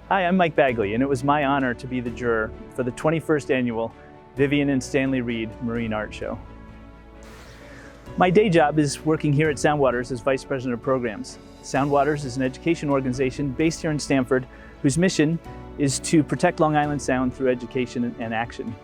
Hi, I'm Mike Bagley, and it was my honor to be the juror for the 21st annual Vivian and Stanley Reed Marine Art Show. My day job is working here at SoundWaters as Vice President of Programs. SoundWaters is an education organization based here in Stamford whose mission is to protect Long Island Sound through education and action.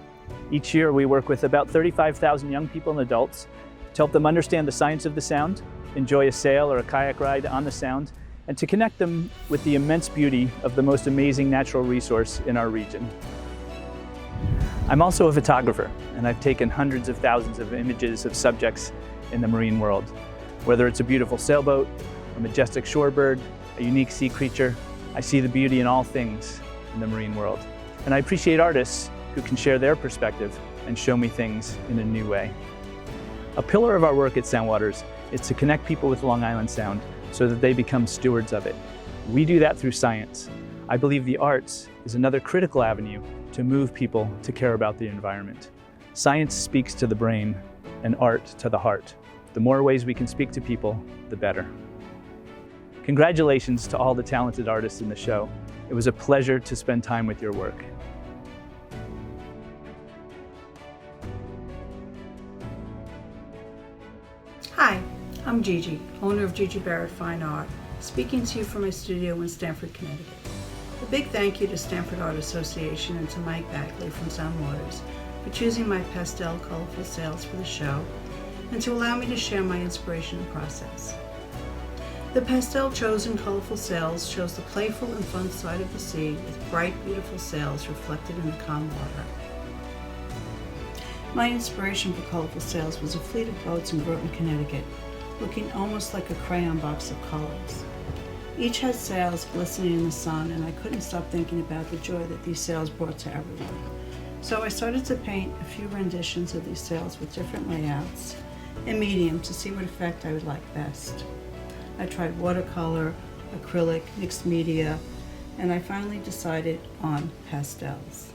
Each year we work with about 35,000 young people and adults to help them understand the science of the sound, enjoy a sail or a kayak ride on the sound, and to connect them with the immense beauty of the most amazing natural resource in our region. I'm also a photographer, and I've taken hundreds of thousands of images of subjects in the marine world. Whether it's a beautiful sailboat, a majestic shorebird, a unique sea creature, I see the beauty in all things in the marine world. And I appreciate artists who can share their perspective and show me things in a new way. A pillar of our work at SoundWaters is to connect people with Long Island Sound so that they become stewards of it. We do that through science. I believe the arts is another critical avenue to move people to care about the environment. Science speaks to the brain and art to the heart. The more ways we can speak to people, the better. Congratulations to all the talented artists in the show. It was a pleasure to spend time with your work. Hi, I'm Gigi, owner of Gigi Barrett Fine Art, speaking to you from my studio in Stamford, Connecticut. A big thank you to Stamford Art Association and to Mike Bagley from SoundWaters for choosing my pastel colorful sails for the show and to allow me to share my inspiration and process. The pastel chosen colorful sails shows the playful and fun side of the sea with bright, beautiful sails reflected in the calm water. My inspiration for colorful sails was a fleet of boats in Groton, Connecticut, looking almost like a crayon box of colors. Each had sails glistening in the sun, and I couldn't stop thinking about the joy that these sails brought to everyone. So I started to paint a few renditions of these sails with different layouts and medium to see what effect I would like best. I tried watercolor, acrylic, mixed media, and I finally decided on pastels.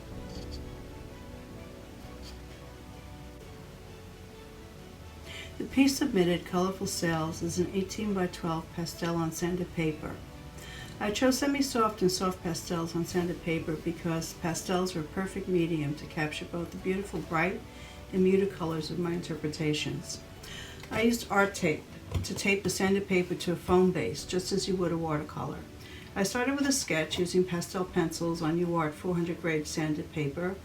The piece submitted, Colorful Sails, is an 18 by 12 pastel on sanded paper. I chose semi-soft and soft pastels on sanded paper because pastels are a perfect medium to capture both the beautiful bright and muted colors of my interpretations. I used art tape to tape the sanded paper to a foam base, just as you would a watercolor. I started with a sketch using pastel pencils on UArt 400 grade sanded paper.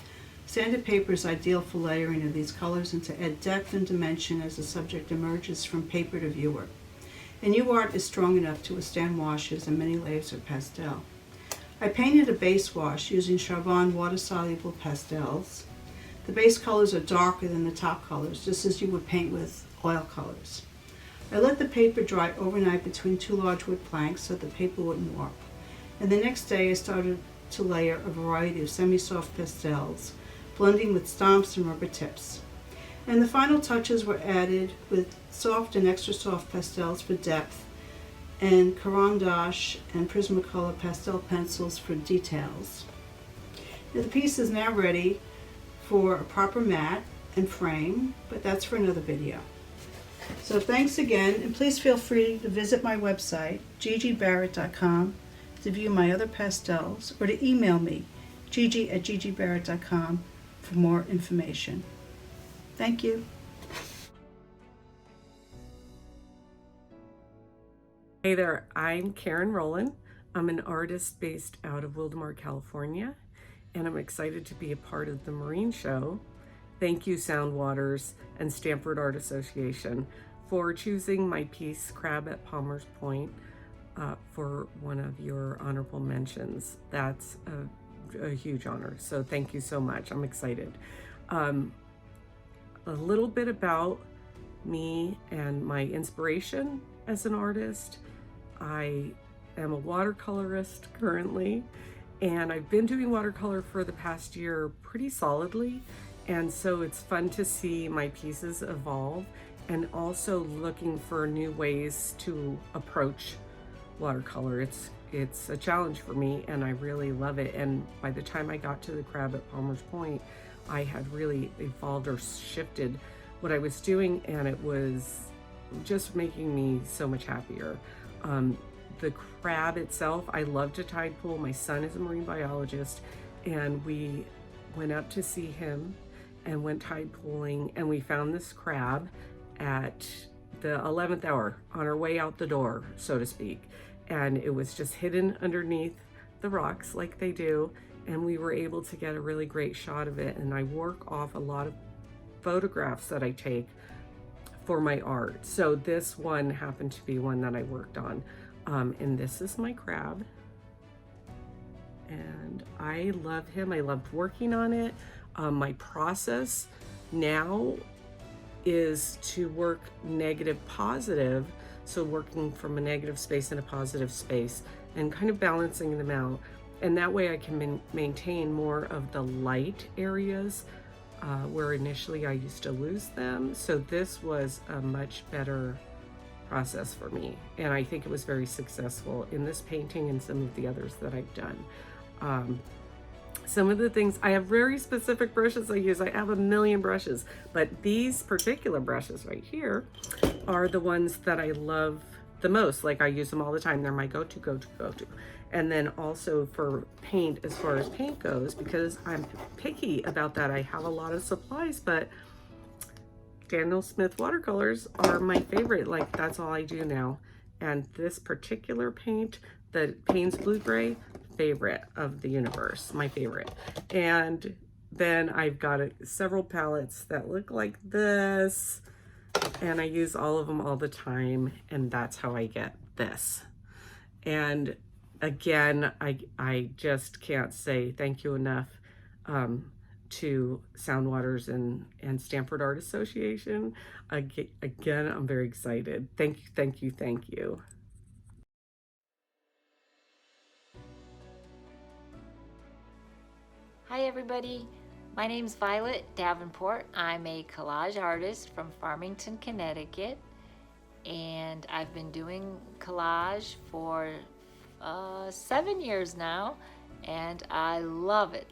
Sanded paper is ideal for layering of these colors and to add depth and dimension as the subject emerges from paper to viewer. And UArt is strong enough to withstand washes and many layers of pastel. I painted a base wash using Charbon water-soluble pastels. The base colors are darker than the top colors, just as you would paint with oil colors. I let the paper dry overnight between two large wood planks so the paper wouldn't warp. And the next day I started to layer a variety of semi-soft pastels, blending with stomps and rubber tips. And the final touches were added with soft and extra soft pastels for depth and Caran d'Ache and Prismacolor pastel pencils for details. Now, the piece is now ready for a proper mat and frame, but that's for another video. So thanks again, and please feel free to visit my website, gigibarrett.com, to view my other pastels, or to email me, gigi@gigibarrett.com, for more information. Thank you. Hey there, I'm Karen Rowland. I'm an artist based out of Wildomar, California, and I'm excited to be a part of the Marine Show. Thank you, SoundWaters and Stamford Art Association, for choosing my piece, Crab at Palmer's Point, for one of your honorable mentions. That's a huge honor, so thank you so much. I'm excited. A little bit about me and my inspiration as an artist. I am a watercolorist currently, and I've been doing watercolor for the past year pretty solidly, and so it's fun to see my pieces evolve and also looking for new ways to approach watercolor. It's a challenge for me, and I really love it. And by the time I got to the Crab at Palmer's Point, I had really evolved or shifted what I was doing, and it was just making me so much happier. the crab itself, I love to tide pool. My son is a marine biologist, and we went up to see him and went tide pooling, and we found this crab at the 11th hour on our way out the door, so to speak. And it was just hidden underneath the rocks like they do, and we were able to get a really great shot of it. And I work off a lot of photographs that I take for my art. So this one happened to be one that I worked on. And this is my crab. And I love him. I loved working on it. My process now is to work negative positive. So working from a negative space and a positive space and kind of balancing them out. And that way I can maintain more of the light areas where initially I used to lose them. So this was a much better process for me. And I think it was very successful in this painting and some of the others that I've done. Some of the things, I have very specific brushes I use. I have a million brushes, but these particular brushes right here are the ones that I love the most. Like I use them all the time. They're my go-to. And then also for paint, as far as paint goes, because I'm picky about that, I have a lot of supplies, but Daniel Smith watercolors are my favorite. Like that's all I do now. And this particular paint, the Payne's Blue Gray, favorite of the universe, my favorite. And then I've got several palettes that look like this, and I use all of them all the time, and that's how I get this. And again, I just can't say thank you enough to SoundWaters and Stamford Art Association. Again, I'm very excited. Thank you. Hi everybody, my name's Violet Davenport. I'm a collage artist from Farmington, Connecticut, and I've been doing collage for 7 years now, and I love it.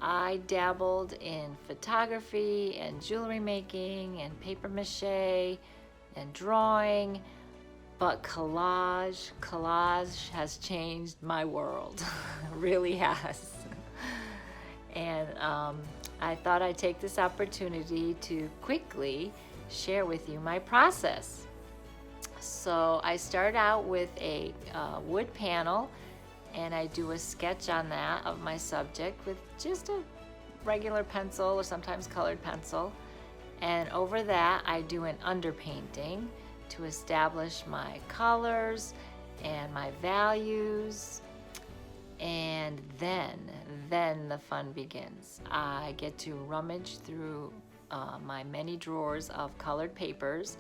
I dabbled in photography and jewelry making and paper mache and drawing, but collage has changed my world. It really has. And I thought I'd take this opportunity to quickly share with you my process. So I start out with a wood panel, and I do a sketch on that of my subject with just a regular pencil or sometimes colored pencil. And over that I do an underpainting to establish my colors and my values. And then the fun begins. I get to rummage through my many drawers of colored papers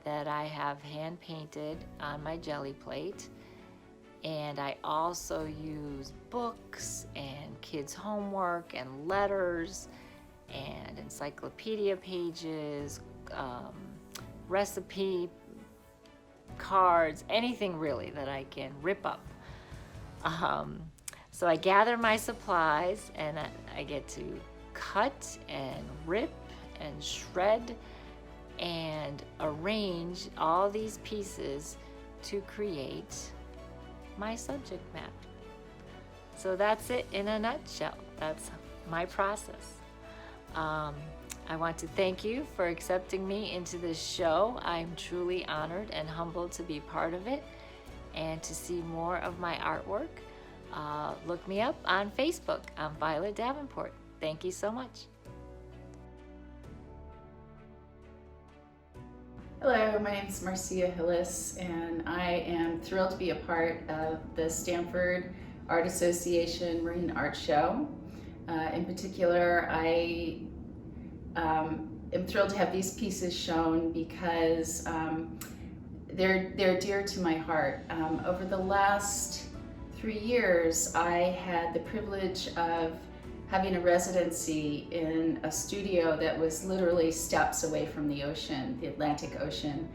that I have hand painted on my jelly plate. And I also use books and kids' homework and letters and encyclopedia pages, recipe cards, anything really that I can rip up. So I gather my supplies, and I get to cut and rip and shred and arrange all these pieces to create my subject map. So that's it in a nutshell. That's my process. I want to thank you for accepting me into this show. I'm truly honored and humbled to be part of it. And to see more of my artwork, look me up on Facebook. I'm Violet Davenport. Thank you so much. Hello, my name is Marcia Hillis, and I am thrilled to be a part of the Stamford Art Association Marine Art Show. In particular, I am thrilled to have these pieces shown because they're dear to my heart. Over the last 3 years, I had the privilege of having a residency in a studio that was literally steps away from the ocean, the Atlantic Ocean.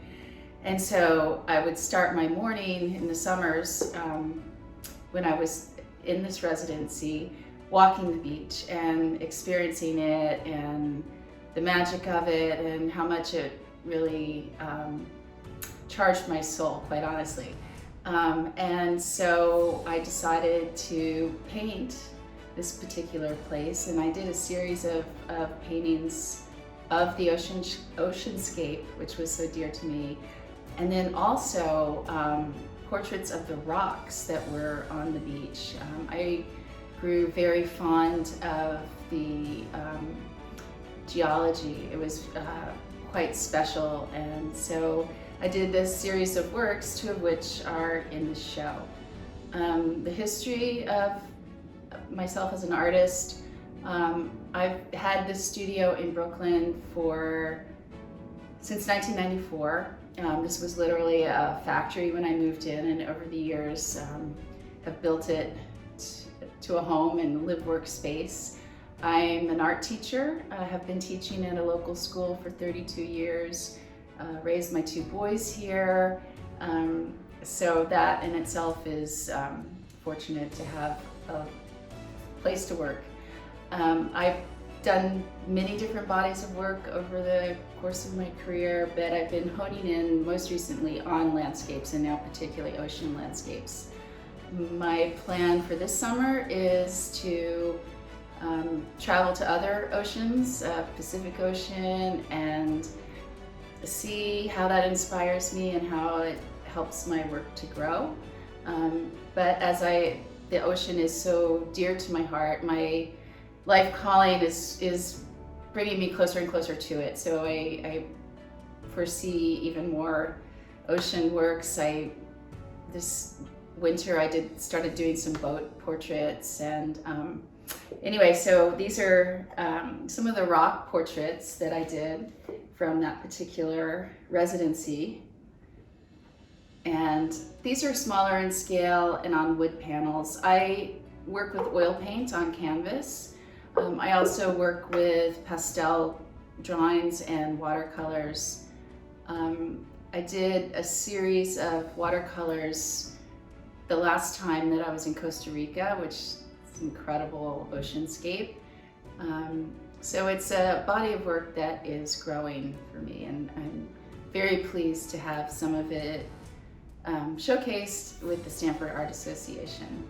And so I would start my morning in the summers when I was in this residency, walking the beach and experiencing it and the magic of it and how much it really charged my soul, quite honestly. And so I decided to paint this particular place, and I did a series of paintings of the oceanscape, which was so dear to me, and then also portraits of the rocks that were on the beach. I grew very fond of the geology. It was quite special, and so I did this series of works, two of which are in the show. The history of myself as an artist, I've had this studio in Brooklyn since 1994. This was literally a factory when I moved in, and over the years have built it to a home and live-work space. I'm an art teacher. I have been teaching at a local school for 32 years, raised my two boys here. So that in itself is fortunate to have a place to work. I've done many different bodies of work over the course of my career, but I've been honing in most recently on landscapes, and now particularly ocean landscapes. My plan for this summer is to travel to other oceans, Pacific Ocean, and see how that inspires me and how it helps my work to grow. But as the ocean is so dear to my heart, my life calling is bringing me closer and closer to it. So I foresee even more ocean works. This winter I started doing some boat portraits, and anyway, so these are some of the rock portraits that I did from that particular residency. And these are smaller in scale and on wood panels. I work with oil paint on canvas. I also work with pastel drawings and watercolors. I did a series of watercolors the last time that I was in Costa Rica, which is an incredible oceanscape. So it's a body of work that is growing for me, and I'm very pleased to have some of it showcased with the Stamford Art Association.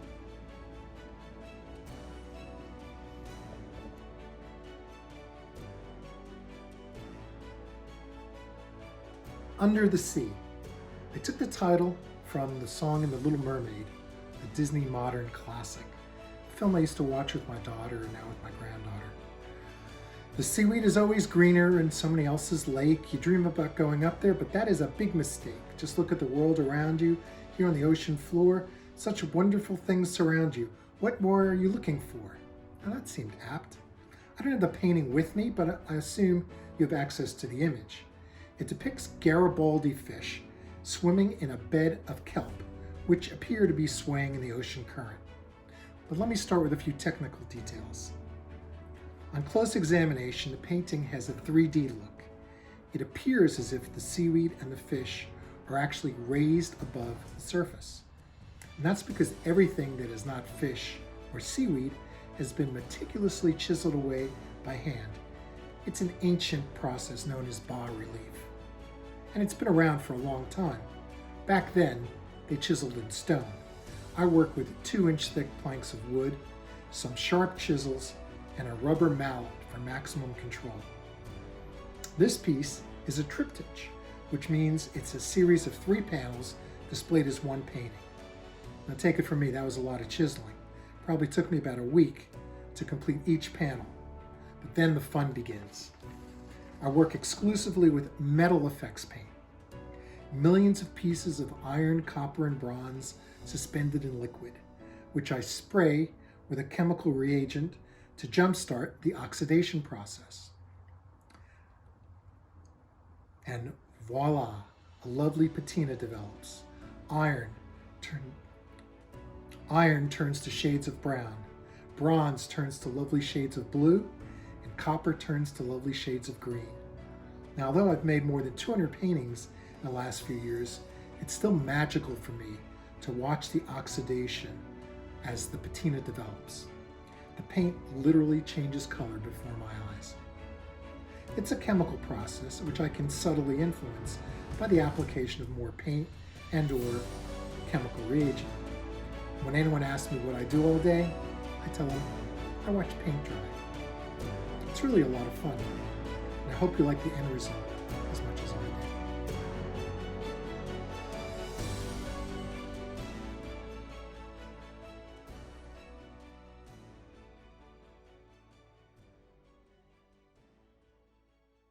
Under the Sea. I took the title from the song in The Little Mermaid, a Disney modern classic, a film I used to watch with my daughter and now with my granddaughter. The seaweed is always greener in somebody else's lake. You dream about going up there, but that is a big mistake. Just look at the world around you, here on the ocean floor. Such wonderful things surround you. What more are you looking for? Now that seemed apt. I don't have the painting with me, but I assume you have access to the image. It depicts Garibaldi fish swimming in a bed of kelp, which appear to be swaying in the ocean current. But let me start with a few technical details. On close examination, the painting has a 3D look. It appears as if the seaweed and the fish are actually raised above the surface. And that's because everything that is not fish or seaweed has been meticulously chiseled away by hand. It's an ancient process known as bas-relief. And it's been around for a long time. Back then, they chiseled in stone. I work with 2-inch thick planks of wood, some sharp chisels, and a rubber mallet for maximum control. This piece is a triptych, which means it's a series of 3 panels displayed as one painting. Now take it from me, that was a lot of chiseling. Probably took me about a week to complete each panel. But then the fun begins. I work exclusively with metal effects paint. Millions of pieces of iron, copper, and bronze suspended in liquid, which I spray with a chemical reagent to jumpstart the oxidation process. And voila, a lovely patina develops. Iron turns to shades of brown, bronze turns to lovely shades of blue, and copper turns to lovely shades of green. Now, although I've made more than 200 paintings in the last few years, it's still magical for me to watch the oxidation as the patina develops. The paint literally changes color before my eyes. It's a chemical process which I can subtly influence by the application of more paint and/or chemical reagent. When anyone asks me what I do all day, I tell them I watch paint dry. It's really a lot of fun, and I hope you like the end result.